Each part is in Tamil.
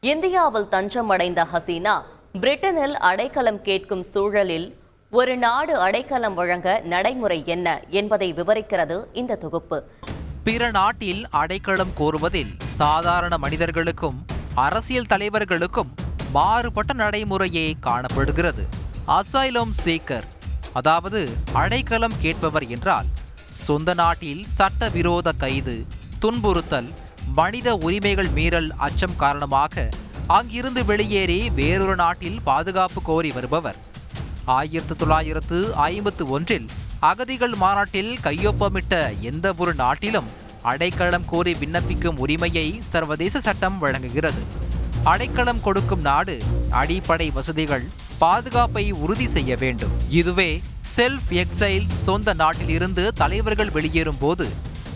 இந்தியாவில் தஞ்சமடைந்த ஹசீனா பிரிட்டனில் அடைக்கலம் கேட்கும் சூழலில் ஒரு நாடு அடைக்கலம் வழங்க நடைமுறை என்ன என்பதை விவரிக்கிறது இந்த தொகுப்பு. பிற நாட்டில் அடைக்கலம் கோருவதில் சாதாரண மனிதர்களுக்கும் அரசியல் தலைவர்களுக்கும் மாறுபட்ட நடைமுறையே காணப்படுகிறது. அசைலம் சீக்கர், அதாவது அடைக்கலம் கேட்பவர் என்றால் சொந்த நாட்டில் சட்டவிரோத கைது, துன்புறுத்தல், மனித உரிமைகள் மீறல் அச்சம் காரணமாக அங்கிருந்து வெளியேறி வேறொரு நாட்டில் பாதுகாப்பு கோரி வருபவர். 1951 அகதிகள் மாநாட்டில் கையொப்பமிட்ட எந்த ஒரு நாட்டிலும் அடைக்கலம் கோரி விண்ணப்பிக்கும் உரிமையை சர்வதேச சட்டம் வழங்குகிறது. அடைக்கலம் கொடுக்கும் நாடு அடிப்படை வசதிகள், பாதுகாப்பை உறுதி செய்ய வேண்டும். இதுவே செல்ஃப் எக்ஸைல், சொந்த நாட்டில் இருந்து தலைவர்கள் வெளியேறும் போது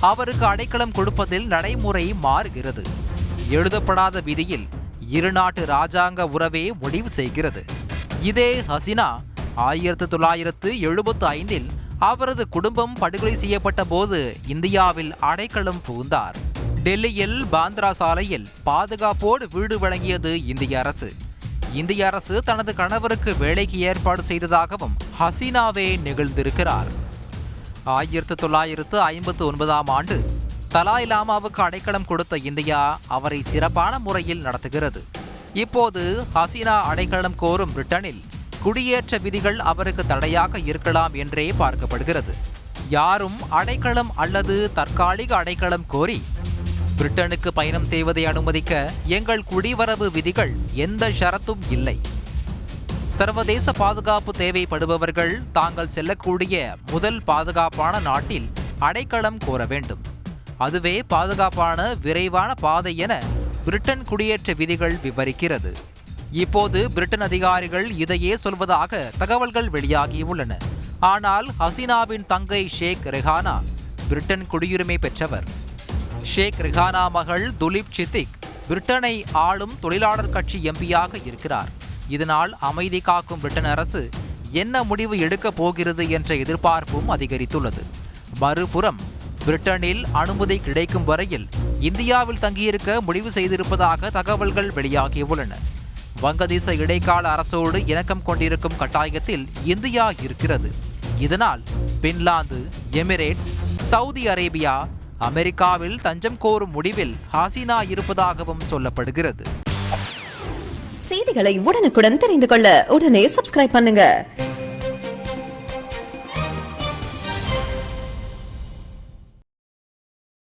அவருக்கு அடைக்கலம் கொடுப்பதில் நடைமுறை மாறுகிறது. எழுதப்படாத விதியில் இரு நாட்டு இராஜாங்க உறவே முடிவு செய்கிறது. இதே ஹசீனா 1975 அவரது குடும்பம் படுகொலை செய்யப்பட்ட போது இந்தியாவில் அடைக்கலம் புகுந்தார். டெல்லியில் பாந்த்ரா சாலையில் பாதுகாப்போடு வீடு வழங்கியது இந்திய அரசு. இந்திய அரசு தனது கணவருக்கு வேலைக்கு ஏற்பாடு செய்ததாகவும் ஹசீனாவே நிகழ்ந்திருக்கிறார். 1959 தலாய் லாமாவுக்கு அடைக்கலம் கொடுத்த இந்தியா அவரை சிறப்பான முறையில் நடத்துகிறது. இப்போது ஹசீனா அடைக்கலம் கோரும் பிரிட்டனில் குடியேற்ற விதிகள் அவருக்கு தடையாக இருக்கலாம் என்றே பார்க்கப்படுகிறது. யாரும் அடைக்கலம் அல்லது தற்காலிக அடைக்கலம் கோரி பிரிட்டனுக்கு பயணம் செய்வதை அனுமதிக்க எங்கள் குடிவரவு விதிகள் எந்த ஷரத்தும் இல்லை. சர்வதேச பாதுகாப்பு தேவைப்படுபவர்கள் தாங்கள் செல்லக்கூடிய முதல் பாதுகாப்பான நாட்டில் அடைக்கலம் கோர வேண்டும். அதுவே பாதுகாப்பான விரைவான பாதை என பிரிட்டன் குடியேற்ற விதிகள் விவரிக்கிறது. இப்போது பிரிட்டன் அதிகாரிகள் இதையே சொல்வதாக தகவல்கள் வெளியாகியுள்ளன. ஆனால் ஹசீனாவின் தங்கை ஷேக் ரெஹானா பிரிட்டன் குடியுரிமை பெற்றவர். ஷேக் ரெஹானா மகள் துலீப் சித்திக் பிரிட்டனை ஆளும் தொழிலாளர் கட்சி எம்பியாக இருக்கிறார். இதனால் அமைதி காக்கும் பிரிட்டன் அரசு என்ன முடிவு எடுக்கப் போகிறது என்ற எதிர்பார்ப்பும் அதிகரித்துள்ளது. மறுபுறம் பிரிட்டனில் அனுமதி கிடைக்கும் வரையில் இந்தியாவில் தங்கியிருக்க முடிவு செய்திருப்பதாக தகவல்கள் வெளியாகியுள்ளன. வங்கதேச இடைக்கால அரசோடு இணக்கம் கொண்டிருக்கும் கட்டாயத்தில் இந்தியா இருக்கிறது. இதனால் பின்லாந்து, எமிரேட்ஸ், சவுதி அரேபியா, அமெரிக்காவில் தஞ்சம் கோரும் முடிவில் ஹசீனா இருப்பதாகவும் சொல்லப்படுகிறது. செய்திகளை உடனுக்குடன் தெரிந்து கொள்ள உடனே சப்ஸ்கிரைப் பண்ணுங்க.